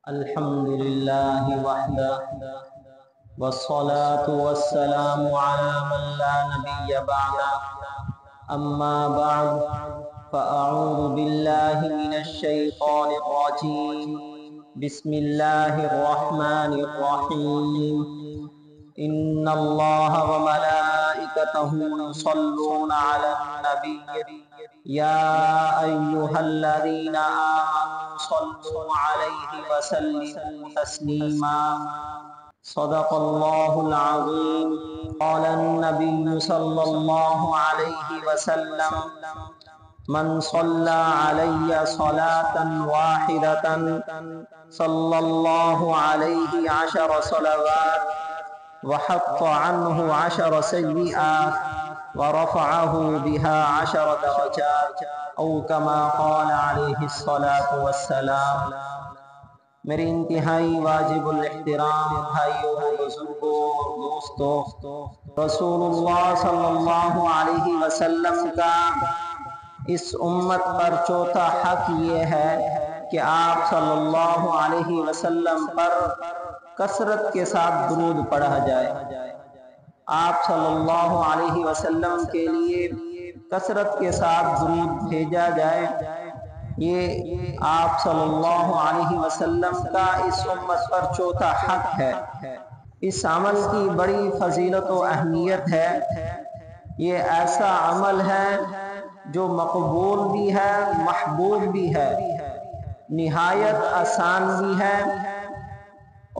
الحمد لله وحده والصلاة والسلام على من لا نبي بعده أما بعد فأعوذ بالله من الشيطان الرجيم بسم الله الرحمن الرحيم إن الله وملائكته يصلون على النبي يا أيها الذين آمنوا صلوا عليه وسلموا تسليما صدق الله العظيم قال النبي صلى الله عليه وسلم من صلى علي صلاة واحدة صلى الله عليه 10 صلوات وحط عنه 10 سيئات ورفعه بها 10 درجات او كما قال عليه الصلاة والسلام۔ میرے انتہائی واجب الاحترام بھائیوں، بزرگوں اور دوستوں، رسول اللہ صلی اللہ علیہ وسلم کا اس امت پر چوتھا حق یہ ہے کہ آپ صلی اللہ علیہ وسلم پر کثرت کے ساتھ درود پڑھا جائے۔ آپ صلی اللہ علیہ وسلم کے لیے کثرت کے ساتھ درود بھیجا جائے، یہ آپ صلی اللہ علیہ وسلم کا اس امت پر چوتھا حق ہے۔ اس عمل کی بڑی فضیلت و اہمیت ہے۔ یہ ایسا عمل ہے جو مقبول بھی ہے، محبوب بھی ہے، نہایت آسان بھی ہے،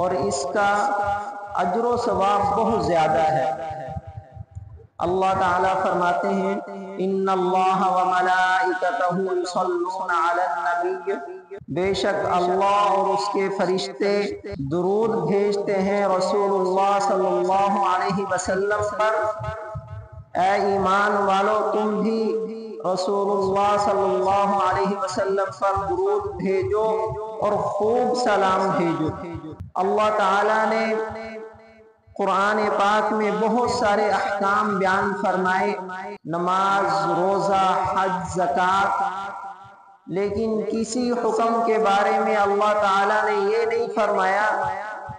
اور اس کا اجر و ثواب بہت زیادہ ہے۔ اللہ تعالیٰ فرماتے ہیں ان اللہ وملائکتہ یصلون علی النبی، بے شک اللہ اور اس کے فرشتے درود بھیجتے ہیں رسول اللہ صلی اللہ علیہ وسلم پر۔ اے ایمان والو، تم بھی رسول اللہ صلی اللہ علیہ وسلم پر درود بھیجو اور خوب سلام بھیجو۔ اللہ تعالیٰ نے قرآن پاک میں بہت سارے احکام بیان فرمائے، نماز، روزہ، حج، زکوٰۃ، لیکن کسی حکم کے بارے میں اللہ تعالیٰ نے یہ نہیں فرمایا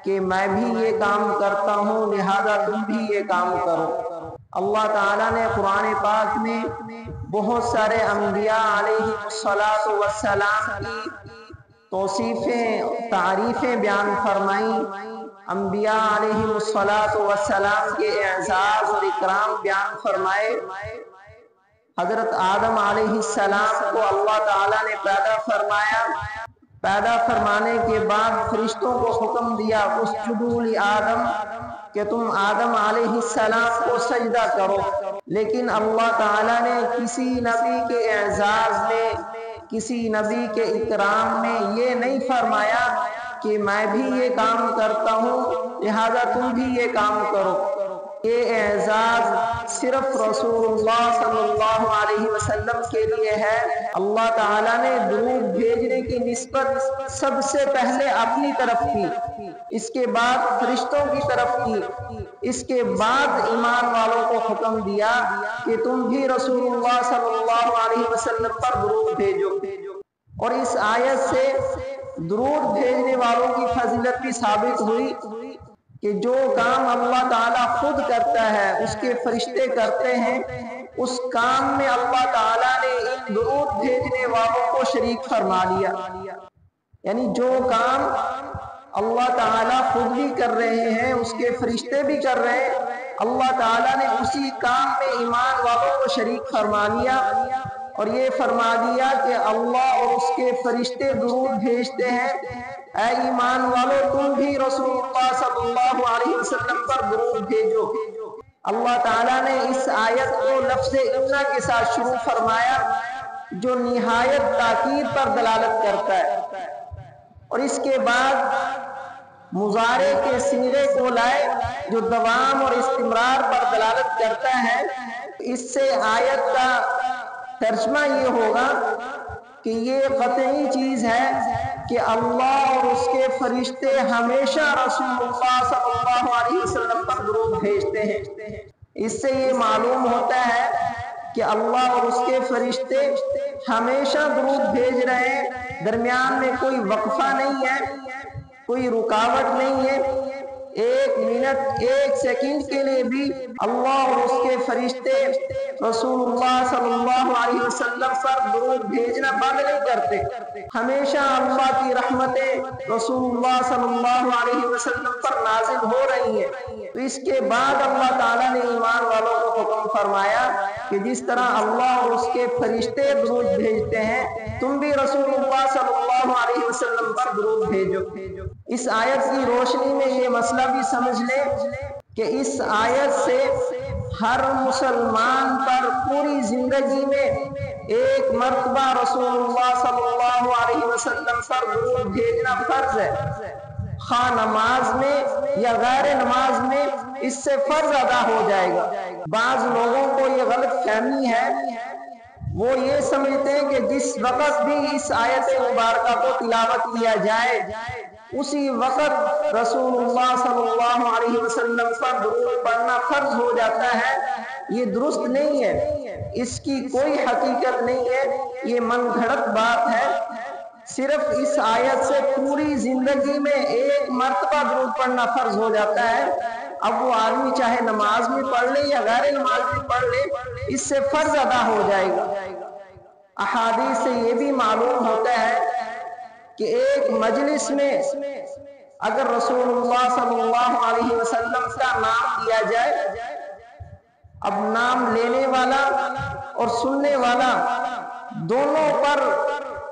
کہ میں بھی یہ کام کرتا ہوں لہذا تم بھی یہ کام کرو۔ اللہ تعالیٰ نے قرآن پاک میں بہت سارے انبیاء علیہ السلام کی توصیفیں، تعریفیں بیان فرمائیں، انبیاء علیہ السلام کے اعزاز اور اکرام بیان فرمائے۔ حضرت آدم علیہ السلام کو اللہ تعالیٰ نے پیدا فرمایا، پیدا فرمانے کے بعد فرشتوں کو حکم دیا اسجدوا لآدم کہ تم آدم علیہ السلام کو سجدہ کرو، لیکن اللہ تعالیٰ نے کسی نبی کے اعزاز میں، کسی نبی کے اکرام میں یہ نہیں فرمایا کہ میں بھی یہ کام کرتا ہوں لہذا تم بھی یہ کام کرو۔ یہ اعزاز صرف رسول اللہ صلی اللہ علیہ وسلم کے لیے ہے۔ اللہ تعالیٰ نے درود بھیجنے کی نسبت سب سے پہلے اپنی طرف کی، اس کے بعد فرشتوں کی طرف کی، اس کے بعد ایمان والوں کو حکم دیا کہ تم بھی رسول اللہ صلی اللہ علیہ وسلم پر درود بھیجو۔ اور اس آیت سے درود بھیجنے والوں کی فضیلت بھی ثابت ہوئی کہ جو کام اللہ تعالیٰ خود کرتا ہے، اس کے فرشتے کرتے ہیں، اس کام میں اللہ تعالیٰ نے ان درود بھیجنے والوں کو شریک فرما لیا۔ یعنی جو کام اللہ تعالیٰ خود بھی کر رہے ہیں، اس کے فرشتے بھی کر رہے ہیں، اللہ تعالیٰ نے اسی کام میں ایمان والوں کو شریک فرما لیا، اور یہ فرما دیا کہ اللہ اور اس کے فرشتے درود بھیجتے ہیں، اے ایمان والو تم بھی رسول اللہ صلی اللہ علیہ وسلم پر درود بھیجو۔ اللہ تعالیٰ نے اس آیت کو لفظ اِنَّ کے ساتھ شروع فرمایا جو نہایت تاکید پر دلالت کرتا ہے، اور اس کے بعد مضارع کے صیغے کو لائے جو دوام اور استمرار پر دلالت کرتا ہے۔ اس سے آیت کا ترجمہ یہ ہوگا کہ یہ قطعی چیز ہے کہ اللہ اور اس کے فرشتے ہمیشہ رسول اللہ صلی اللہ علیہ وسلم پر درود بھیجتے ہیں۔ اس سے یہ معلوم ہوتا ہے کہ اللہ اور اس کے فرشتے ہمیشہ درود بھیج رہے ہیں، درمیان میں کوئی وقفہ نہیں ہے، کوئی رکاوٹ نہیں ہے۔ ایک منٹ، ایک سیکنڈ کے لیے بھی اللہ اور اس کے فرشتے رسول اللہ صلی اللہ علیہ وسلم پر درود بھیجنا بند نہیں کرتے۔ ہمیشہ اللہ کی رحمتیں رسول اللہ صلی اللہ علیہ وسلم پر نازل ہو رہی ہیں۔ تو اس کے بعد اللہ تعالیٰ نے ایمان والوں کو حکم فرمایا کہ جس طرح اللہ اور اس کے فرشتے درود بھیجتے ہیں، تم بھی رسول اللہ صلی اللہ علیہ وسلم پر درود بھیجو۔ اس آیت کی روشنی میں یہ مسئلہ بھی سمجھ لیں کہ اس آیت سے ہر مسلمان پر پوری زندگی میں ایک مرتبہ رسول اللہ صلی اللہ علیہ وسلم پر درود بھیجنا فرض ہے، خواہ نماز میں یا غیر نماز میں اس سے فرض ادا ہو جائے گا۔ بعض لوگوں کو یہ غلط فہمی ہے، وہ یہ سمجھتے ہیں کہ جس وقت بھی اس آیت مبارکہ کو تلاوت کیا جائے اسی وقت رسول اللہ صلی اللہ علیہ وسلم پر درود پڑھنا فرض ہو جاتا ہے۔ یہ درست نہیں ہے، اس کی کوئی حقیقت نہیں ہے، یہ من گھڑت بات ہے۔ صرف اس آیت سے پوری زندگی میں ایک مرتبہ درود پڑھنا فرض ہو جاتا ہے۔ اب وہ آدمی چاہے نماز میں پڑھ لے یا غیر نماز میں پڑھ لے، اس سے فرض ادا ہو جائے گا۔ احادیث سے یہ بھی معلوم ہوتا ہے کہ ایک مجلس میں اگر رسول اللہ صلی اللہ علیہ وسلم کا نام لیا جائے، اب نام لینے والا اور سننے والا دونوں پر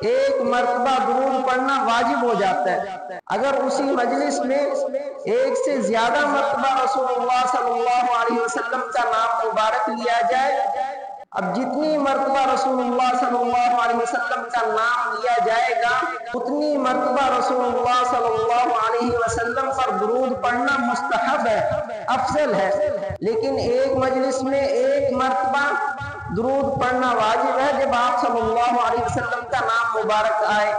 ایک مرتبہ درود پڑھنا واجب ہو جاتا ہے۔ اگر اسی مجلس میں ایک سے زیادہ مرتبہ رسول اللہ صلی اللہ علیہ وسلم کا نام مبارک لیا جائے، اب جتنی مرتبہ رسول اللہ صلی اللہ علیہ وسلم کا نام لیا جائے گا اتنی مرتبہ رسول اللہ صلی اللہ علیہ وسلم پر درود پڑھنا مستحب ہے، افضل ہے۔ لیکن ایک مجلس میں ایک مرتبہ درود پڑھنا واجب ہے جب آپ صلی اللہ علیہ وسلم کا نام مبارک آئے۔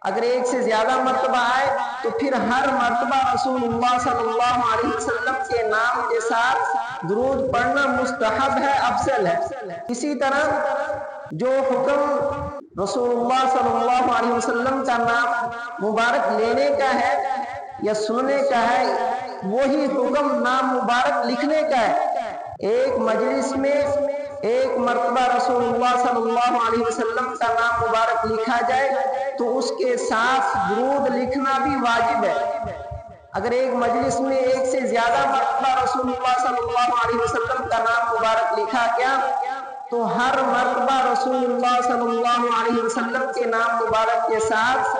اگر ایک سے زیادہ مرتبہ آئے تو پھر ہر مرتبہ رسول اللہ صلی اللہ علیہ وسلم کے نام کے ساتھ درود پڑھنا مستحب ہے، افضل ہے۔ اسی طرح جو حکم رسول اللہ صلی اللہ علیہ وسلم کا نام مبارک لینے کا ہے یا سننے کا ہے، وہی حکم نام مبارک لکھنے کا ہے۔ ایک مجلس میں ایک مرتبہ رسول اللہ صلی اللہ علیہ وسلم کا نام مبارک لکھا جائے تو اس کے ساتھ درود لکھنا بھی واجب ہے۔ اگر ایک مجلس میں ایک سے زیادہ مرتبہ رسول اللہ صلی اللہ علیہ وسلم کا نام مبارک لکھا گیا تو ہر مرتبہ رسول اللہ صلی اللہ علیہ وسلم کے نام مبارک کے ساتھ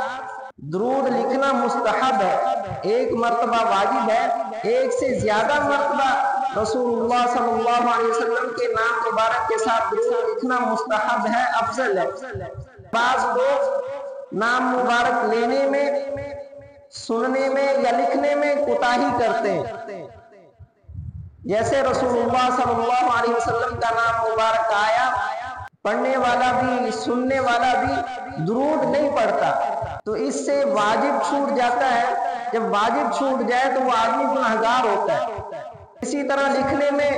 درود لکھنا مستحب ہے، ایک مرتبہ واجب ہے۔ ایک سے زیادہ مرتبہ رسول اللہ صلی اللہ علیہ وسلم کے نام مبارک کے ساتھ درود لکھنا مستحب ہے، افضل ہے۔ بعض لوگ نام مبارک لینے میں، سننے میں یا لکھنے میں کوتاہی کرتے ہیں۔ جیسے رسول اللہ صلی اللہ علیہ وسلم کا نام مبارک آیا، پڑھنے والا بھی سننے والا بھی درود نہیں پڑھتا تو اس سے واجب چھوٹ جاتا ہے۔ جب واجب چھوٹ جائے تو وہ آدمی گنہگار ہوتا ہے۔ اسی طرح لکھنے میں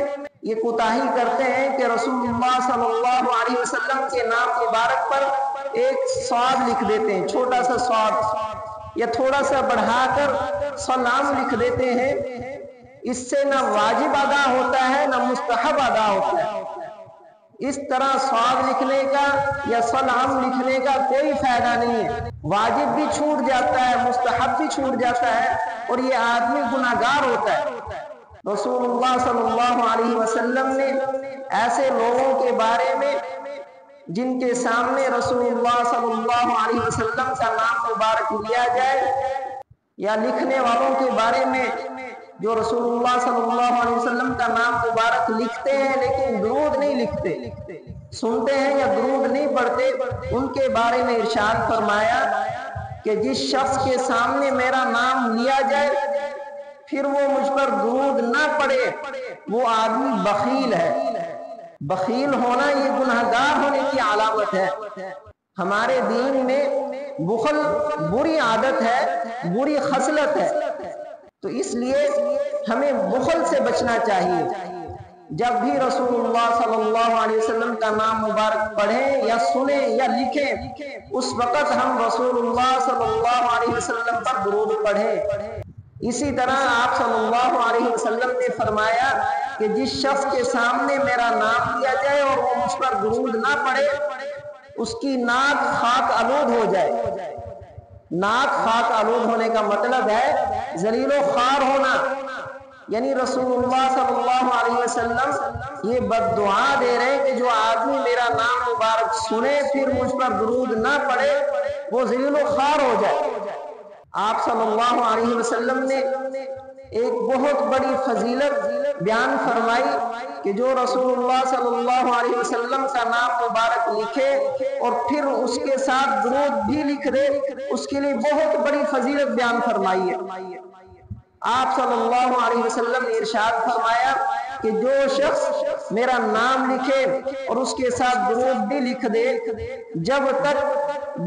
یہ کوتاہی کرتے ہیں کہ رسول اللہ صلی اللہ علیہ وسلم کے نام مبارک پر ایک صاد لکھ دیتے ہیں، چھوٹا سا صاد، یا تھوڑا سا بڑھا کر سلام لکھ دیتے ہیں۔ اس سے نہ واجب ادا ہوتا ہے نہ مستحب ادا ہوتا ہے۔ اس طرح صاد لکھنے کا یا سلام لکھنے کا کوئی فائدہ نہیں ہے، واجب بھی چھوٹ جاتا ہے، مستحب بھی چھوٹ جاتا ہے اور یہ آدمی گناہگار ہوتا ہے۔ رسول اللہ صلی اللہ علیہ وسلم نے ایسے لوگوں کے بارے میں جن کے سامنے رسول اللہ صلی اللہ علیہ وسلم کا نام مبارک لیا جائے، یا لکھنے والوں کے بارے میں جو رسول اللہ صلی اللہ علیہ وسلم کا نام مبارک لکھتے ہیں لیکن درود نہیں لکھتے، سنتے ہیں یا درود نہیں پڑھتے، ان کے بارے میں ارشاد فرمایا کہ جس شخص کے سامنے میرا نام لیا جائے پھر وہ مجھ پر درود نہ پڑے، وہ آدمی بخیل ہے۔ بخیل ہونا یہ گنہگار ہونے کی علامت ہے۔ ہمارے دین میں بخل بری عادت ہے، بری خصلت ہے، تو اس لیے ہمیں بخل سے بچنا چاہیے۔ جب بھی رسول اللہ صلی اللہ علیہ وسلم کا نام مبارک پڑھیں یا سنیں یا لکھیں، اس وقت ہم رسول اللہ صلی اللہ علیہ وسلم پر درود پڑھیں۔ اسی طرح آپ صلی اللہ علیہ وسلم نے فرمایا کہ جس شخص کے سامنے میرا نام لیا جائے اور وہ مجھ پر درود نہ پڑھے، اس کی ناک خاک آلود ہو جائے۔ ناک خاک آلود ہونے کا مطلب ہے ذلیل و خوار ہونا، یعنی رسول اللہ صلی اللہ علیہ وسلم یہ بد دعا دے رہے ہیں کہ جو آدمی میرا نام مبارک سنے پھر مجھ پر درود نہ پڑے، وہ ذلیل و خوار ہو جائے۔ آپ صلی اللہ علیہ وسلم نے ایک بہت بڑی فضیلت بیان فرمائی کہ جو رسول اللہ صلی اللہ علیہ وسلم کا نام مبارک لکھے اور پھر اس کے ساتھ درود بھی لکھ دے، اس کے لیے بہت بڑی فضیلت بیان فرمائی ہے۔ آپ صلی اللہ علیہ وسلم نے ارشاد فرمایا کہ جو شخص میرا نام لکھے اور اس کے ساتھ درود بھی لکھ دے، جب تک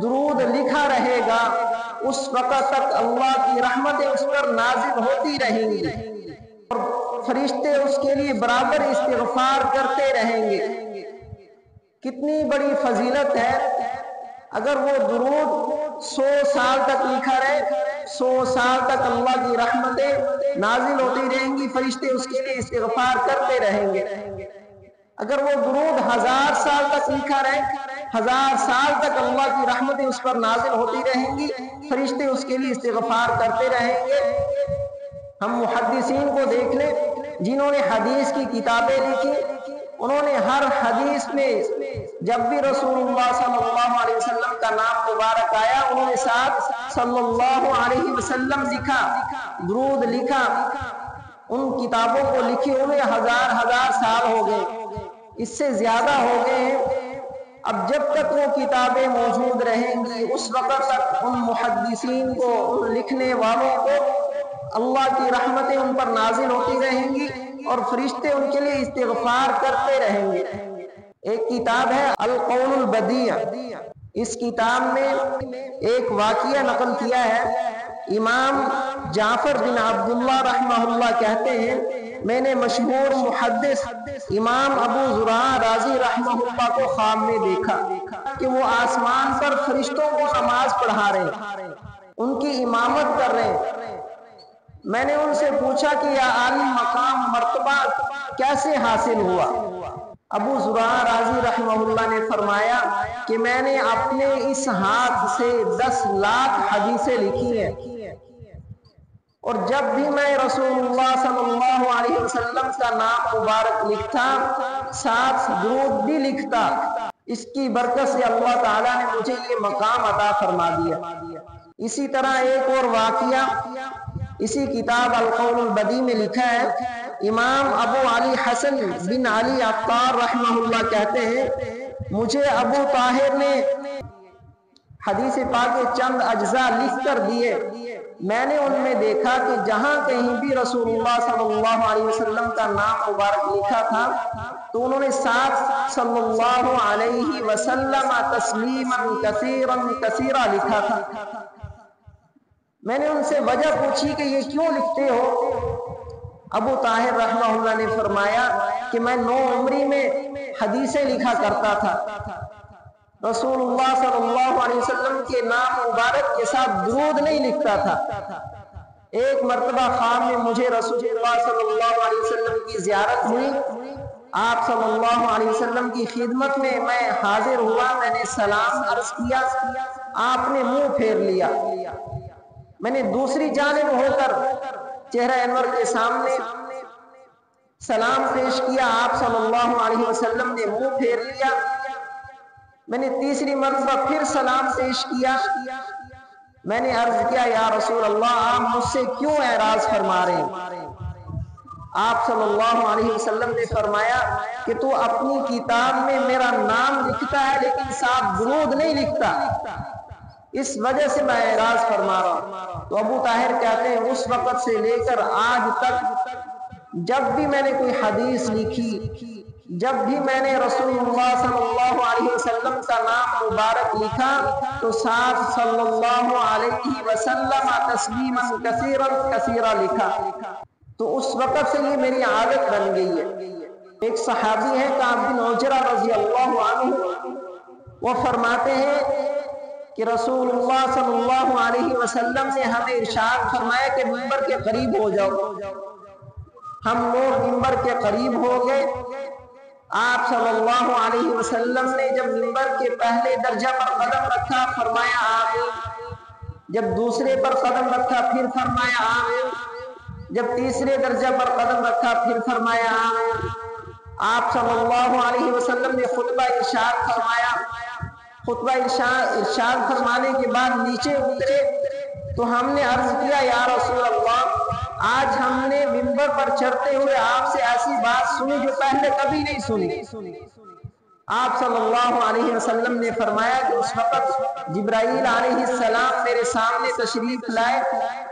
درود لکھا رہے گا اس وقت تک اللہ کی رحمتیں اس پر نازل ہوتی رہیں گی اور فرشتے اس کے لیے برابر استغفار کرتے رہیں گے۔ کتنی بڑی فضیلت ہے! اگر وہ درود 100 سال تک لکھا رہے، 100 سال تک اللہ کی رحمتیں نازل ہوتی رہیں گی، فرشتے اس کے لیے استغفار کرتے رہیں گے۔ اگر وہ درود 1000 سال تک لکھا رہے، 1000 سال تک اللہ کی رحمتیں اس پر نازل ہوتی رہیں گی، فرشتے اس کے لیے استغفار کرتے رہیں گے۔ ہم محدثین کو دیکھ لیں، جنہوں نے حدیث کی کتابیں لکھی، انہوں نے ہر حدیث میں جب بھی رسول اللہ صلی اللہ علیہ وسلم کا نام مبارک آیا، انہوں نے ساتھ صلی اللہ علیہ وسلم لکھا، درود لکھا۔ ان کتابوں کو لکھے ہوئے ہزار سال ہو گئے، اس سے زیادہ ہو گئے ہیں۔ اب جب تک وہ کتابیں موجود رہیں گی، اس وقت تک ان محدثین کو، ان لکھنے والوں کو اللہ کی رحمتیں ان پر نازل ہوتی رہیں گی اور فرشتے ان کے لیے استغفار کرتے رہیں گے۔ ایک کتاب ہے القول البدیع، اس کتاب میں ایک واقعہ نقل کیا ہے۔ امام جعفر بن عبداللہ رحمہ اللہ کہتے ہیں، میں نے مشہور محدث امام ابو زرعہ رازی رحمہ اللہ کو خواب میں دیکھا کہ وہ آسمان پر فرشتوں کو نماز پڑھا رہے ہیں، ان کی امامت کر رہے ہیں۔ میں نے ان سے پوچھا کہ یہ عالی مقام مرتبہ کیسے حاصل ہوا؟ ابو زرعہ رازی رحمہ اللہ نے فرمایا کہ میں نے اپنے اس ہاتھ سے 10 لاکھ حدیثیں لکھی ہیں، اور جب بھی میں رسول اللہ صلی اللہ علیہ وسلم کا نام مبارک لکھتا، ساتھ درود بھی لکھتا، اس کی برکت سے اللہ تعالیٰ نے مجھے یہ مقام عطا فرما دیا۔ اسی طرح ایک اور واقعہ اسی کتاب القول البدیع میں لکھا ہے۔ امام ابو علی حسن بن علی عطار رحمہ اللہ کہتے ہیں، مجھے ابو طاہر نے حدیث پاک کے چند اجزاء لکھ کر دیے۔ میں نے ان میں دیکھا کہ جہاں کہیں بھی رسول اللہ صلی اللہ علیہ وسلم کا نام مبارک لکھا تھا تو انہوں نے ساتھ صلی اللہ علیہ وسلم تسلیما کثیرا کثیرا لکھا تھا۔ میں نے ان سے وجہ پوچھی کہ یہ کیوں لکھتے ہو؟ ابو طاہر رحمہ اللہ نے فرمایا کہ میں 9 عمری میں حدیثیں لکھا کرتا تھا، رسول اللہ صلی اللہ علیہ وسلم کے نام مبارک کے ساتھ درود نہیں لکھتا تھا۔ ایک مرتبہ خواب میں مجھے رسول اللہ صلی اللہ علیہ وسلم کی زیارت ہوئی، آپ صلی اللہ علیہ وسلم کی خدمت میں حاضر ہوا، میں نے سلام عرض کیا، آپ نے منہ پھیر لیا۔ میں نے دوسری جانب ہو کر چہرہ انور کے سامنے سلام پیش کیا، آپ صلی اللہ علیہ وسلم نے منہ پھیر لیا۔ میں نے تیسری مرتبہ پھر سلام پیش کیا، میں نے عرض کیا، یا رسول اللہ آپ مجھ سے کیوں اعراض فرما رہے ہیں؟ آپ صلی اللہ علیہ وسلم نے فرمایا کہ تو اپنی کتاب میں میرا نام لکھتا ہے لیکن ساتھ درود نہیں لکھتا، اس وجہ سے میں اعراض فرما رہا ہوں۔ تو ابو طاہر کہتے ہیں اس وقت سے لے کر آج تک جب بھی میں نے کوئی حدیث لکھی، جب بھی میں نے رسول اللہ صلی اللہ علیہ وسلم کا نام مبارک لکھا تو ساتھ صلی اللہ علیہ وسلم تسلیما کثیرا کثیرا لکھا۔ تو اس وقت سے یہ میری عادت بن گئی ہے۔ ایک صحابی ہے کعب بن عجرہ رضی اللہ عنہ، وہ فرماتے ہیں کہ رسول اللہ صلی اللہ علیہ وسلم نے ہمیں ارشاد فرمایا کہ منبر کے قریب ہو جاؤ۔ ہم لوگ منبر کے قریب ہو گئے۔ آپ صلی اللہ علیہ وسلم نے جب منبر کے پہلے درجہ پر قدم رکھا فرمایا آمین، جب دوسرے پر قدم رکھا پھر فرمایا آمین، جب تیسرے درجہ پر قدم رکھا پھر فرمایا آمین۔ آپ صلی اللہ علیہ وسلم نے خطبہ ارشاد فرمایا۔ خطبہ ارشاد فرمانے کے بعد نیچے اترے تو ہم نے عرض کیا یا رسول اللہ، آج ہم نے منبر پر چڑھتے ہوئے آپ سے ایسی بات سنی جو پہلے کبھی نہیں سنی۔ آپ صلی اللہ علیہ وسلم نے فرمایا کہ اس وقت جبرائیل علیہ السلام میرے سامنے تشریف لائے،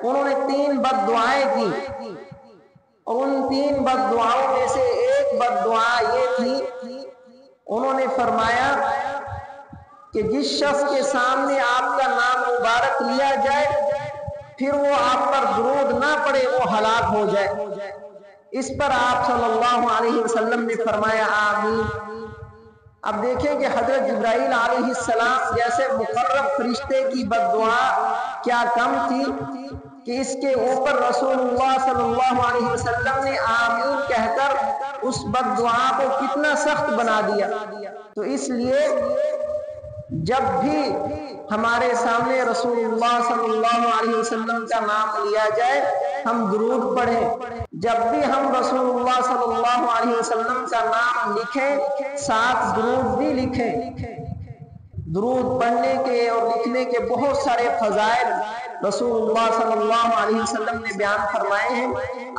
انہوں نے 3 بد دعائیں کی، اور ان 3 بد دعاؤں میں سے ایک بد دعا یہ تھی، انہوں نے فرمایا کہ جس شخص کے سامنے آپ کا نام مبارک لیا جائے پھر وہ آپ پر درود نہ پڑے وہ ہلاک ہو جائے۔ اس پر آپ صلی اللہ علیہ وسلم نے فرمایا آمین۔ اب دیکھیں کہ حضرت جبرائیل علیہ السلام جیسے مقرب فرشتے کی بد دعا کیا کم تھی کہ اس کے اوپر رسول اللہ صلی اللہ علیہ وسلم نے آمین کہہ کر اس بد دعا کو کتنا سخت بنا دیا۔ تو اس لیے جب بھی ہمارے سامنے رسول اللہ صلی اللہ علیہ وسلم کا نام لیا جائے ہم درود پڑھیں، جب بھی ہم رسول اللہ صلی اللہ علیہ وسلم کا نام لکھیں ساتھ درود بھی لکھیں۔ درود پڑھنے کے اور لکھنے کے بہت سارے فضائل رسول اللہ صلی اللہ علیہ وسلم نے بیان فرمائے ہیں۔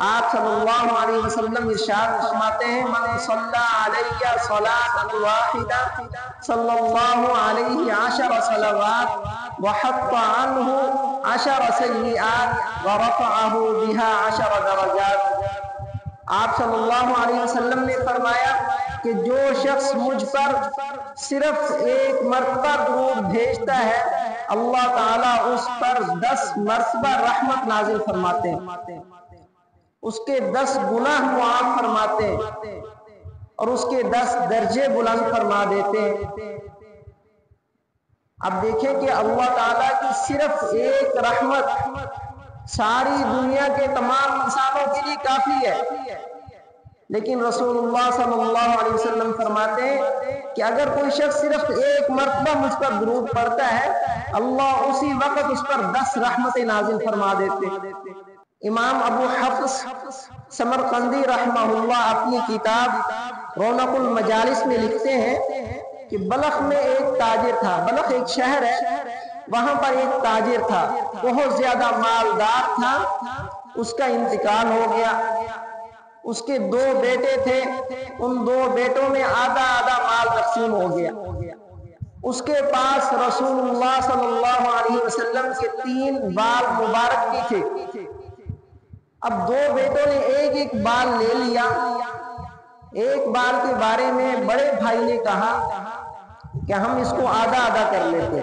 آپ صلی اللہ علیہ وسلم ارشاد فرماتے ہیں من صلی علیہ صلاۃ واحدہ صلی اللہ علیہ 10 صلوات وحط عنہ 10 سیئات ورفعہ بها 10 درجات۔ آپ صلی اللہ علیہ وسلم نے فرمایا کہ جو شخص مجھ پر صرف ایک مرتبہ درود بھیجتا ہے اللہ تعالیٰ اس پر 10 مرتبہ رحمت نازل فرماتے ہیں، اس کے 10 گناہ معاف فرماتے ہیں اور اس کے 10 درجے بلند فرما دیتے ہیں۔ اب دیکھیں کہ اللہ تعالیٰ کی صرف ایک رحمت ساری دنیا کے تمام انسانوں کے لیے کافی ہے، لیکن رسول اللہ صلی اللہ علیہ وسلم فرماتے ہیں کہ اگر کوئی شخص صرف ایک مرتبہ مجھ پر درود پڑھتا ہے اللہ اسی وقت اس پر 10 رحمتیں نازل فرما دیتے ہیں۔ امام ابو حفص سمرقندی رحمہ اللہ اپنی کتاب رونق المجالس میں لکھتے ہیں کہ بلخ میں ایک تاجر تھا، بلخ ایک شہر ہے، وہاں پر ایک تاجر تھا بہت زیادہ مالدار تھا، اس کا انتقال ہو گیا۔ اس کے 2 بیٹے تھے، ان 2 بیٹوں میں آدھا آدھا مال تقسیم ہو گیا۔ اس کے پاس رسول اللہ صلی اللہ علیہ وسلم کے 3 بال مبارک بھی تھے۔ اب 2 بیٹوں نے ایک ایک بال لے لیا۔ ایک بال کے بارے میں بڑے بھائی نے کہا کہ ہم اس کو آدھا آدھا کر لیتے،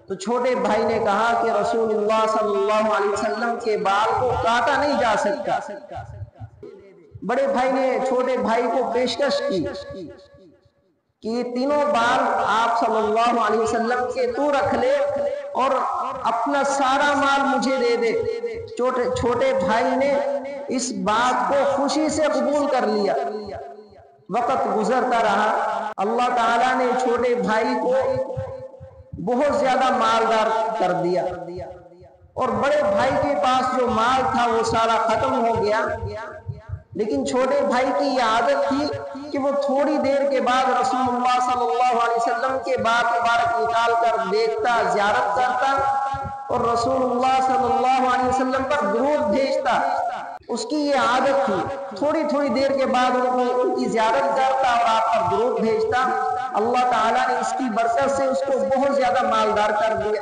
تو چھوٹے بھائی نے کہا کہ رسول اللہ صلی اللہ علیہ وسلم کے بال کو کاٹا نہیں جا سکتا۔ بڑے بھائی نے چھوٹے بھائی کو پیشکش کی کہ یہ تینوں بال آپ صلی اللہ علیہ وسلم کے تو رکھ لے اور اپنا سارا مال مجھے دے دے۔ چھوٹے بھائی نے اس بات کو خوشی سے قبول کر لیا۔ وقت گزرتا رہا، اللہ تعالیٰ نے چھوٹے بھائی کو بہت زیادہ مالدار کر دیا اور بڑے بھائی کے پاس جو مال تھا وہ سارا ختم ہو گیا، لیکن چھوٹے بھائی کی یہ عادت تھی کہ وہ تھوڑی دیر کے بعد رسول اللہ صلی اللہ علیہ وسلم کے بال مبارک نکال کر دیکھتا، زیارت کرتا اور رسول اللہ صلی اللہ علیہ وسلم پر درود بھیجتا۔ اس کی یہ عادت تھی، تھوڑی دیر کے بعد ان کی زیارت کرتا اور آپ پر درود بھیجتا۔ اللہ تعالیٰ نے اس کی برکت سے اس کو بہت زیادہ مالدار کر دیا۔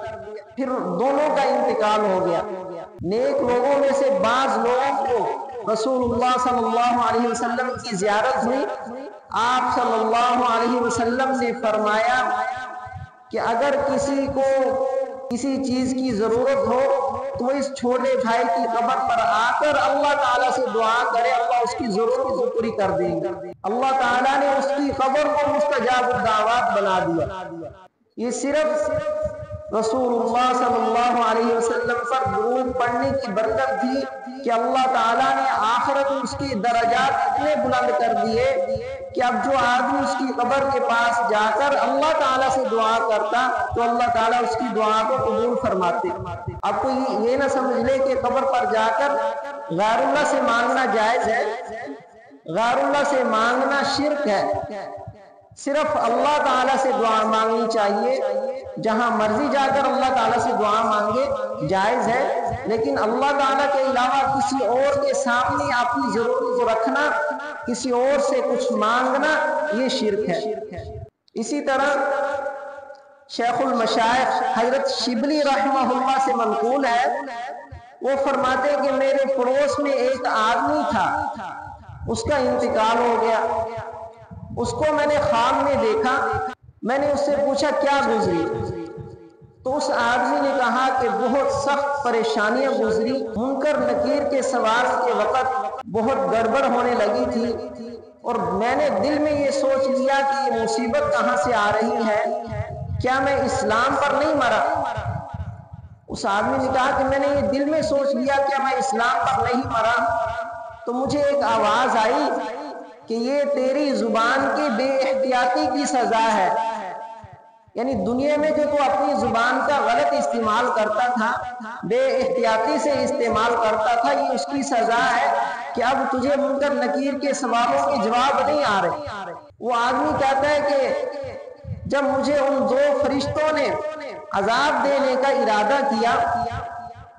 پھر دونوں کا انتقال ہو گیا۔ نیک لوگوں میں سے بعض لوگوں کو رسول اللہ صلی اللہ علیہ وسلم کی زیارت ہوئی۔ آپ صلی اللہ علیہ وسلم نے فرمایا کہ اگر کسی کو کسی چیز کی ضرورت ہو تو وہ اس چھوٹے بھائی کی قبر پر آ کر اللہ تعالیٰ سے دعا کرے، اللہ اس کی ضرورت کو پوری کر دیں گے۔ اللہ تعالیٰ نے اس کی قبر کو مستجاب الدعوات بنا دیا۔ یہ صرف رسول اللہ صلی اللہ علیہ وسلم پر درود پڑھنے کی برکت تھی کہ اللہ تعالیٰ نے آخرت میں اس کے درجات اتنے بلند کر دیے کہ اب جو آدمی اس کی قبر کے پاس جا کر اللہ تعالیٰ سے دعا کرتا تو اللہ تعالیٰ اس کی دعا کو قبول فرماتے۔ اب کوئی یہ نہ سمجھ لے کہ قبر پر جا کر غیر اللہ سے مانگنا جائز ہے، غیر اللہ سے مانگنا شرک ہے۔ صرف اللہ تعالیٰ سے دعا مانگنی چاہیے، جہاں مرضی جا کر اللہ تعالیٰ سے دعا مانگے جائز ہے، لیکن اللہ تعالیٰ کے علاوہ کسی اور کے سامنے اپنی ضرورت کو رکھنا، کسی اور سے کچھ مانگنا، یہ شرک ہے۔ اسی طرح شیخ المشائخ حضرت شبلی رحمہ اللہ سے منقول ہے، وہ فرماتے کہ میرے پڑوس میں ایک آدمی تھا، اس کا انتقال ہو گیا، اس کو میں نے خواب میں دیکھا، میں نے اس سے پوچھا کیا گزری، تو اس آدمی نے کہا کہ بہت سخت پریشانیاں گزری، منکر نکیر کے سوال کے وقت بہت گڑبڑ ہونے لگی تھی، اور میں نے دل میں یہ سوچ لیا کہ یہ مصیبت کہاں سے آ رہی ہے، کیا میں اسلام پر نہیں مرا؟ اس آدمی نے کہا کہ میں نے یہ دل میں سوچ لیا کہ میں اسلام پر نہیں مرا، تو مجھے ایک آواز آئی کہ یہ تیری زبان کی بے احتیاطی کی سزا ہے، یعنی دنیا میں جو تو اپنی زبان کا غلط استعمال کرتا تھا، بے احتیاطی سے استعمال کرتا تھا، یہ اس کی سزا ہے کہ اب تجھے منکر نکیر کے سوالوں کے جواب نہیں آ رہے۔ وہ آدمی کہتا ہے کہ جب مجھے ان دو فرشتوں نے عذاب دینے کا ارادہ کیا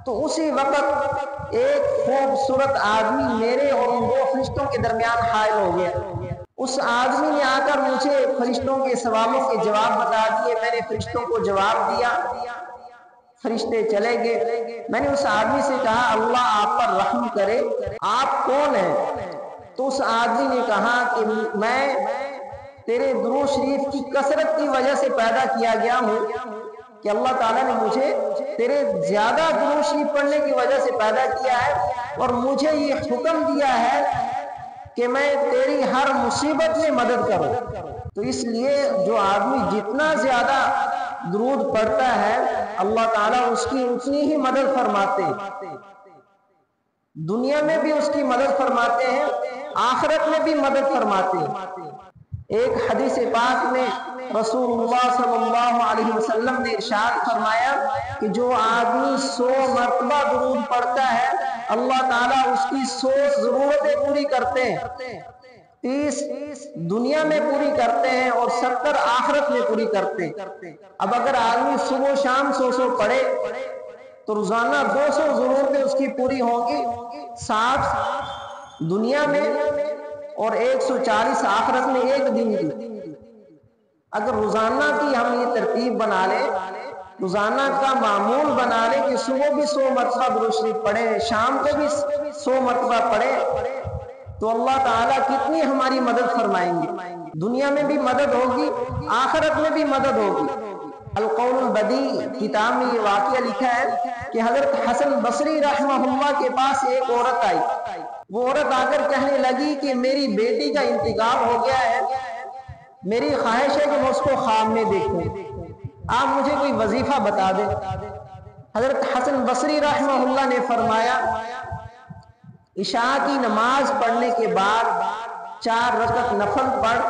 تو اسی وقت ایک خوبصورت آدمی میرے اور ان دو فرشتوں کے درمیان حائل ہو گیا۔ اس آدمی نے آ کر مجھے فرشتوں کے سوالوں کے جواب بتا دیے، میں نے فرشتوں کو جواب دیا، فرشتے چلے گئے۔ میں نے اس آدمی سے کہا اللہ آپ پر رحم کرے، آپ کون ہیں؟ تو اس آدمی نے کہا کہ میں تیرے درود شریف کی کثرت کی وجہ سے پیدا کیا گیا ہوں، کہ اللہ تعالیٰ نے مجھے تیرے زیادہ درود شریف پڑھنے کی وجہ سے پیدا کیا ہے، اور مجھے یہ حکم دیا ہے کہ میں تیری ہر مصیبت میں مدد کروں۔ تو اس لیے جو آدمی جتنا زیادہ درود پڑھتا ہے اللہ تعالیٰ اس کی اتنی ہی مدد فرماتے ہیں، دنیا میں بھی اس کی مدد فرماتے ہیں، آخرت میں بھی مدد فرماتے ہیں۔ ایک حدیث پاک میں رسول اللہ صلی اللہ علیہ وسلم نے ارشاد فرمایا کہ جو آدمی 100 مرتبہ درود پڑھتا ہے اللہ تعالیٰ اس کی 100 ضرورتیں پوری کرتے ہیں، 30 دنیا میں پوری کرتے ہیں اور 70 آخرت میں پوری کرتے ہیں۔ اب اگر آدمی صبح شام 100 پڑھے تو روزانہ 200 ضرورتیں اس کی پوری ہوں گی، 60 دنیا میں اور 140 آخرت میں ایک دن کی۔ اگر روزانہ کی ہم یہ ترتیب بنا لیں، روزانہ کا معمول بنا لیں کہ صبح بھی 100 مرتبہ درود شریف پڑھیں، شام کو بھی 100 مرتبہ پڑھیں، تو اللہ تعالیٰ کتنی ہماری مدد فرمائیں گے، دنیا میں بھی مدد ہوگی، آخرت میں بھی مدد ہوگی۔ القول البدیع کتاب میں یہ واقعہ لکھا ہے کہ حضرت حسن بصری رحمہ اللہ کے پاس ایک عورت آئی، وہ عورت آ کر کہنے لگی کہ میری بیٹی کا انتقال ہو گیا ہے، میری خواہش ہے کہ میں اس کو خواب میں دیکھوں، آپ مجھے کوئی وظیفہ بتا دیں۔ حضرت حسن بصری رحمہ اللہ نے فرمایا عشاء کی نماز پڑھنے کے بعد 4 رکعت نفل پڑھ،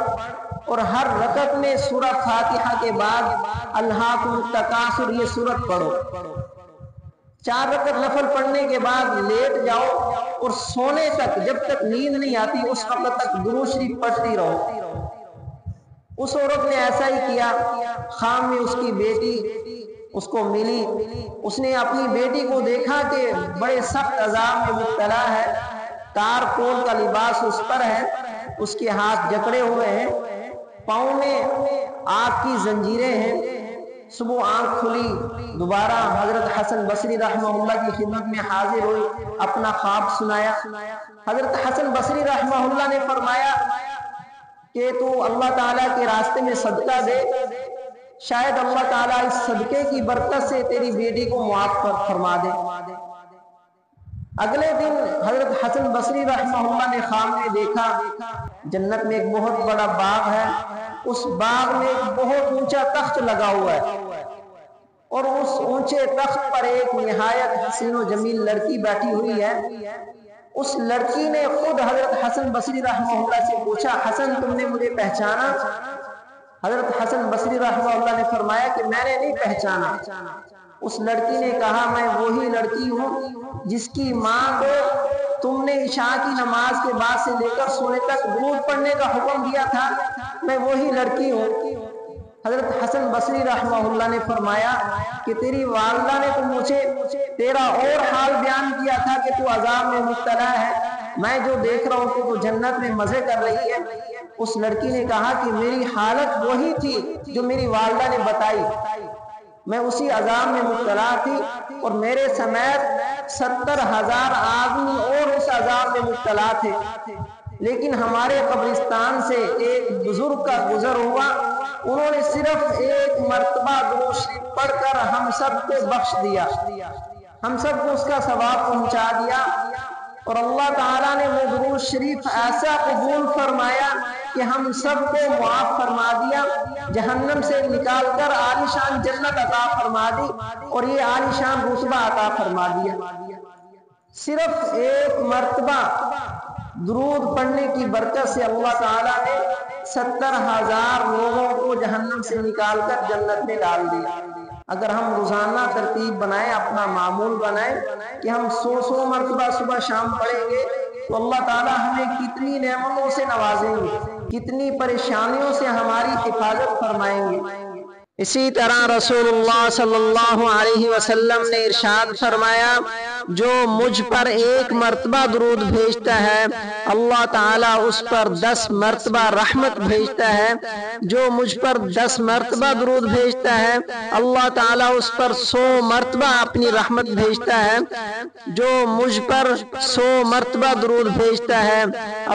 اور ہر رکعت میں سورہ فاتحہ کے بعد الہاکم التکاثر یہ سورت پڑھو۔ 4 رکعت نفل پڑھنے کے بعد لیٹ جاؤ اور سونے تک، جب تک نیند نہیں آتی اس وقت تک درود شریف پڑھتی رہو۔ اس عورت نے ایسا ہی کیا، خواب میں اس کی بیٹی اس کو ملی، اس نے اپنی بیٹی کو دیکھا کہ بڑے سخت عذاب میں مبتلا ہے، تار کول کا لباس اس پر ہے، اس کے ہاتھ جکڑے ہوئے ہیں، پاؤں میں آگ کی زنجیریں ہیں۔ صبح آنکھ کھلی، دوبارہ حضرت حسن بصری رحمہ اللہ کی خدمت میں حاضر ہوئی، اپنا خواب سنایا۔ حضرت حسن بصری رحمہ اللہ نے فرمایا کہ تو اللہ تعالیٰ کے راستے میں صدقہ دے، شاید اللہ تعالیٰ اس صدقے کی برکت سے تیری بیٹی کو معاف فرما دے۔ اگلے دن حضرت حسن بصری رحمہ اللہ نے خواب میں دیکھا جنت میں ایک بہت بڑا باغ ہے، اس باغ میں ایک بہت اونچا تخت لگا ہوا ہے، اور اس اونچے تخت پر ایک نہایت حسین و جمیل لڑکی بیٹھی ہوئی ہے۔ اس لڑکی نے خود حضرت حسن بصری رحمہ اللہ سے پوچھا، حسن تم نے مجھے پہچانا؟ حضرت حسن بصری رحمہ اللہ نے فرمایا کہ میں نے نہیں پہچانا۔ اس لڑکی نے کہا میں وہی لڑکی ہوں جس کی ماں کو تم نے عشاء کی نماز کے بعد سے لے کر سونے تک درود پڑھنے کا حکم دیا تھا، میں وہی لڑکی ہوں۔ حضرت حسن بصری رحمہ اللہ نے فرمایا کہ تیری والدہ نے تو مجھے تیرا اور حال بیان کیا تھا کہ تو عذاب میں مبتلا ہے، میں جو دیکھ رہا ہوں کہ تو جنت میں مزے کر رہی ہے۔ اس لڑکی نے کہا کہ میری حالت وہی تھی جو میری والدہ نے بتائی، میں اسی عذاب میں مبتلا تھی، اور میرے سمیت 70,000 آدمی اور اس عذاب میں مبتلا تھے، لیکن ہمارے قبرستان سے ایک بزرگ کا گزر ہوا، انہوں نے صرف ایک مرتبہ درود شریف پڑھ کر ہم سب کو بخش دیا، ہم سب کو اس کا ثواب پہنچا دیا، اور اللہ تعالیٰ نے وہ درود شریف ایسا قبول فرمایا کہ ہم سب کو معاف فرما دیا، جہنم سے نکال کر عالیشان جنت عطا فرما دی، اور یہ عالیشان رتبہ عطا فرما دیا۔ صرف ایک مرتبہ درود پڑھنے کی برکت سے اللہ تعالیٰ نے 70,000 لوگوں کو جہنم سے نکال کر جنت میں ڈال دیا۔ اگر ہم روزانہ ترتیب بنائیں، اپنا معمول بنائیں کہ ہم 100 مرتبہ صبح شام پڑھیں گے، تو اللہ تعالیٰ ہمیں کتنی نعمتوں سے نوازیں گے، کتنی پریشانیوں سے ہماری حفاظت فرمائیں گے۔ اسی طرح رسول اللہ صلی اللہ علیہ وسلم نے ارشاد فرمایا، جو مجھ پر ایک مرتبہ درود بھیجتا ہے اللہ تعالیٰ اس پر 10 مرتبہ رحمت بھیجتا ہے، جو مجھ پر 10 مرتبہ درود بھیجتا ہے اللہ تعالیٰ اس پر 100 مرتبہ اپنی رحمت بھیجتا ہے، جو مجھ پر 100 مرتبہ درود بھیجتا ہے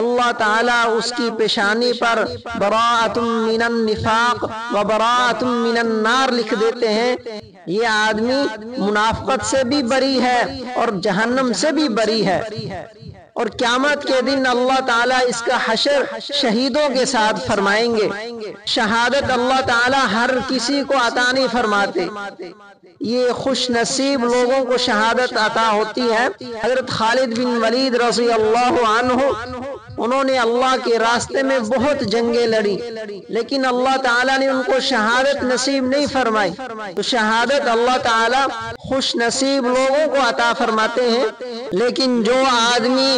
اللہ تعالیٰ اس کی پیشانی پر براءۃ من النفاق و براءۃ من النار لکھ دیتے ہیں۔ یہ آدمی منافقت سے بھی بری ہے اور جہنم سے بھی بری ہے، اور قیامت کے دن اللہ تعالیٰ اس کا حشر شہیدوں کے ساتھ فرمائیں گے۔ شہادت اللہ تعالیٰ ہر کسی کو عطا نہیں فرماتے، یہ خوش نصیب لوگوں کو شہادت عطا ہوتی ہے۔ حضرت خالد بن ولید رضی اللہ عنہ، انہوں نے اللہ کے راستے میں بہت جنگیں لڑی، لیکن اللہ تعالیٰ نے ان کو شہادت نصیب نہیں فرمائی۔ تو شہادت اللہ تعالیٰ خوش نصیب لوگوں کو عطا فرماتے ہیں، لیکن جو آدمی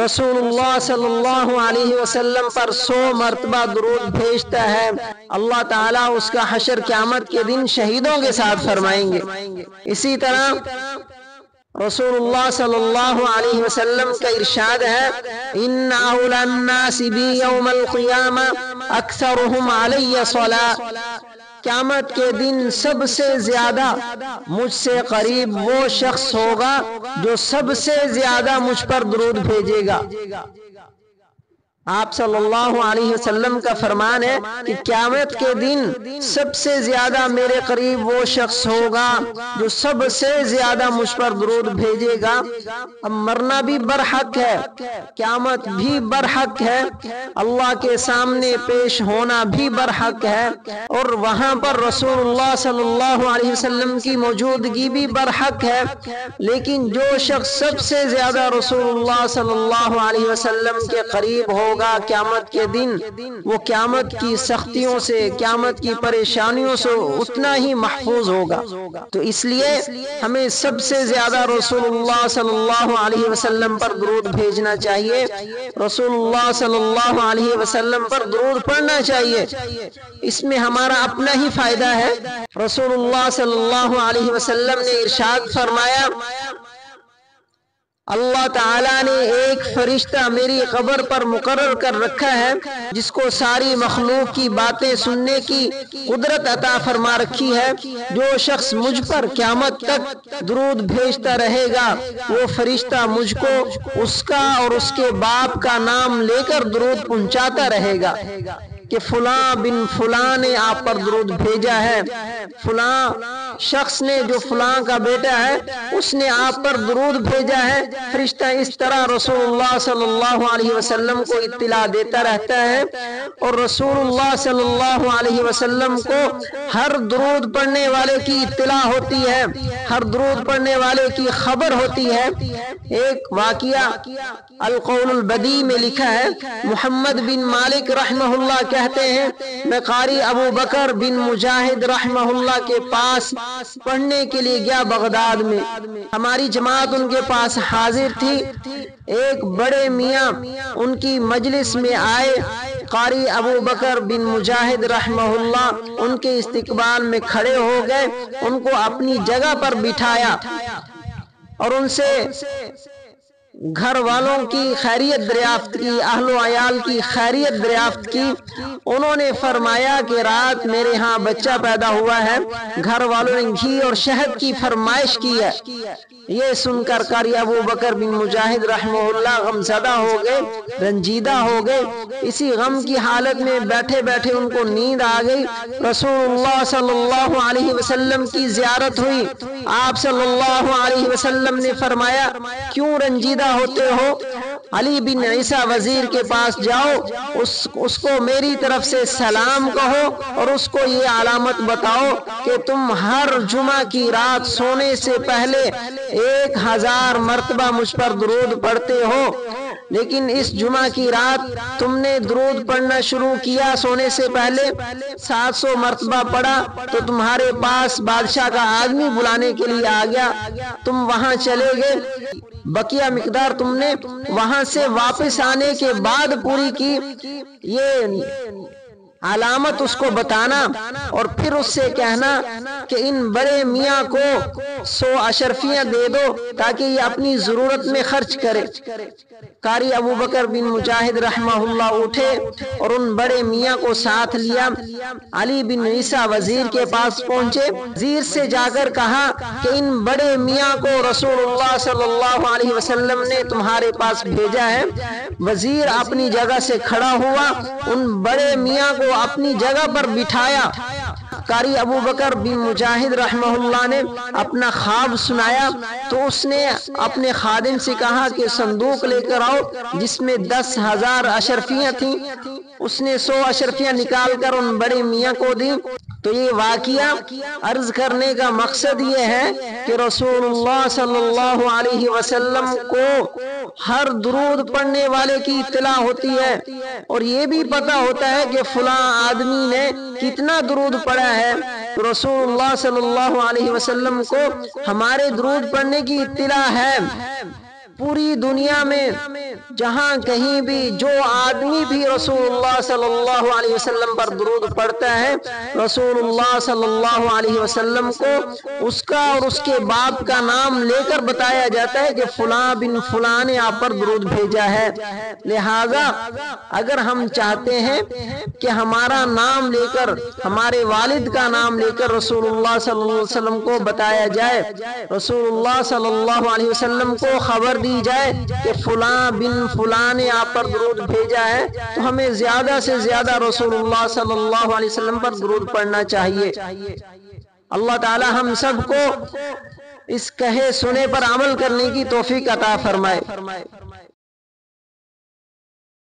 رسول اللہ صلی اللہ علیہ وسلم پر 100 مرتبہ درود بھیجتا ہے اللہ تعالیٰ اس کا حشر قیامت کے دن شہیدوں کے ساتھ فرمائیں گے۔ اسی طرح رسول اللہ صلی اللہ علیہ وسلم کا ارشاد ہے، ان اولی الناس بی یوم القیامہ اکثرہم علی صلاۃ، قیامت کے دن سب سے زیادہ مجھ سے قریب وہ شخص ہوگا جو سب سے زیادہ مجھ پر درود بھیجے گا۔ آپ صلی اللہ علیہ وسلم کا فرمان ہے کہ قیامت کے دن سب سے زیادہ میرے قریب وہ شخص ہوگا جو سب سے زیادہ مجھ پر درود بھیجے گا۔ اب مرنا بھی برحق ہے، قیامت بھی برحق ہے، اللہ کے سامنے پیش ہونا بھی برحق ہے، اور وہاں پر رسول اللہ صلی اللہ علیہ وسلم کی موجودگی بھی برحق ہے، لیکن جو شخص سب سے زیادہ رسول اللہ صلی اللہ علیہ وسلم کے قریب ہو قیامت کے دن، وہ قیامت کی سختیوں سے، قیامت کی پریشانیوں سے اتنا ہی محفوظ ہوگا۔ تو اس لیے ہمیں سب سے زیادہ رسول اللہ صلی اللہ علیہ وسلم پر درود بھیجنا چاہیے، رسول اللہ صلی اللہ علیہ وسلم پر درود پڑھنا چاہیے، اس میں ہمارا اپنا ہی فائدہ ہے۔ رسول اللہ صلی اللہ علیہ وسلم نے ارشاد فرمایا، اللہ تعالیٰ نے ایک فرشتہ میری قبر پر مقرر کر رکھا ہے جس کو ساری مخلوق کی باتیں سننے کی قدرت عطا فرما رکھی ہے۔ جو شخص مجھ پر قیامت تک درود بھیجتا رہے گا وہ فرشتہ مجھ کو اس کا اور اس کے باپ کا نام لے کر درود پہنچاتا رہے گا۔ کہ فلاں بن فلاں نے آپ پر درود بھیجا ہے، فلاں شخص نے جو فلاں کا بیٹا ہے اس نے آپ پر درود بھیجا ہے۔ فرشتہ اس طرح رسول اللہ صلی اللہ علیہ وسلم کو اطلاع دیتا رہتا ہے، اور رسول اللہ صلی اللہ علیہ وسلم کو ہر درود پڑھنے والے کی اطلاع ہوتی ہے، ہر درود پڑھنے والے کی خبر ہوتی ہے۔ ایک واقعہ القول البدیع میں لکھا ہے، محمد بن مالک رحمہ اللہ کہتے ہیں میں قاری ابو بکر بن مجاہد رحمہ اللہ کے پاس پڑھنے کے لیے گیا بغداد میں، ہماری جماعت ان کے پاس حاضر تھی۔ ایک بڑے میاں ان کی مجلس میں آئے، قاری ابو بکر بن مجاہد رحمہ اللہ ان کے استقبال میں کھڑے ہو گئے، ان کو اپنی جگہ پر بٹھایا اور ان سے گھر والوں کی خیریت دریافت کی، اہل و عیال کی خیریت دریافت کی۔ انہوں نے فرمایا کہ رات میرے ہاں بچہ پیدا ہوا ہے، گھر والوں نے گھی اور شہد کی فرمائش کی ہے۔ یہ سن کر قاری ابو بکر بن مجاہد رحمہ اللہ غم زدہ ہو گئے، رنجیدہ ہو گئے۔ اسی غم کی حالت میں بیٹھے بیٹھے ان کو نیند آ گئی۔ رسول اللہ صلی اللہ علیہ وسلم کی زیارت ہوئی، آپ صلی اللہ علیہ وسلم نے فرمایا کیوں رنجیدہ ہوتے ہو؟ علی بن عیسیٰ وزیر کے پاس جاؤ، اس کو میری طرف سے سلام کہو اور اس کو یہ علامت بتاؤ کہ تم ہر جمعہ کی رات سونے سے پہلے 1000 مرتبہ مجھ پر درود پڑھتے ہو، لیکن اس جمعہ کی رات تم نے درود پڑھنا شروع کیا سونے سے پہلے 700 مرتبہ پڑھا تو تمہارے پاس بادشاہ کا آدمی بلانے کے لیے آ گیا، تم وہاں چلے گئے، بقیہ مقدار تم نے وہاں سے واپس آنے کے بعد پوری کی۔ یہ علامت اس کو بتانا اور پھر اس سے کہنا کہ ان بڑے میاں کو 100 اشرفیاں دے دو تاکہ یہ اپنی ضرورت میں خرچ کرے۔ قاری ابو بکر بن مجاہد رحمہ اللہ اٹھے اور ان بڑے میاں کو ساتھ لیا، علی بن عیسیٰ وزیر کے پاس پہنچے، وزیر سے جا کر کہا کہ ان بڑے میاں کو رسول اللہ صلی اللہ علیہ وسلم نے تمہارے پاس بھیجا ہے۔ وزیر اپنی جگہ سے کھڑا ہوا، ان بڑے میاں کو اپنی جگہ پر بٹھایا۔ قاری ابو بکر بن مجاہد رحمہ اللہ نے اپنا خواب سنایا تو اس نے اپنے خادم سے کہا کہ صندوق لے کر آؤ جس میں 10,000 اشرفیاں تھیں۔ اس نے 100 اشرفیاں نکال کر ان بڑے میاں کو دی۔ تو یہ واقعہ عرض کرنے کا مقصد یہ ہے کہ رسول اللہ صلی اللہ علیہ وسلم کو ہر درود پڑھنے والے کی اطلاع ہوتی ہے اور یہ بھی پتہ ہوتا ہے کہ فلاں آدمی نے کتنا درود پڑھا ہے۔ رسول اللہ صلی اللہ علیہ وسلم کو ہمارے درود پڑھنے کی اطلاع ہے۔ پوری دنیا میں جہاں کہیں بھی جو آدمی بھی رسول اللہ صلی اللہ علیہ وسلم پر درود پڑھتا ہے، رسول اللہ صلی اللہ علیہ وسلم کو اس کا اور اس کے باپ کا نام لے کر بتایا جاتا ہے کہ فلاں بن فلاں نے آپ پر درود بھیجا ہے۔ لہذا اگر ہم چاہتے ہیں کہ ہمارا نام لے کر، ہمارے والد کا نام لے کر رسول اللہ صلی اللہ علیہ وسلم کو بتایا جائے، رسول اللہ صلی اللہ علیہ وسلم کو خبر دی جائے کہ فلاں بن فلاں نے آپ پر درود بھیجا ہے، تو ہمیں زیادہ سے زیادہ رسول اللہ صلی اللہ علیہ وسلم پر درود پڑھنا چاہیے۔ اللہ تعالی ہم سب کو اس کہے سنے پر عمل کرنے کی توفیق عطا فرمائے۔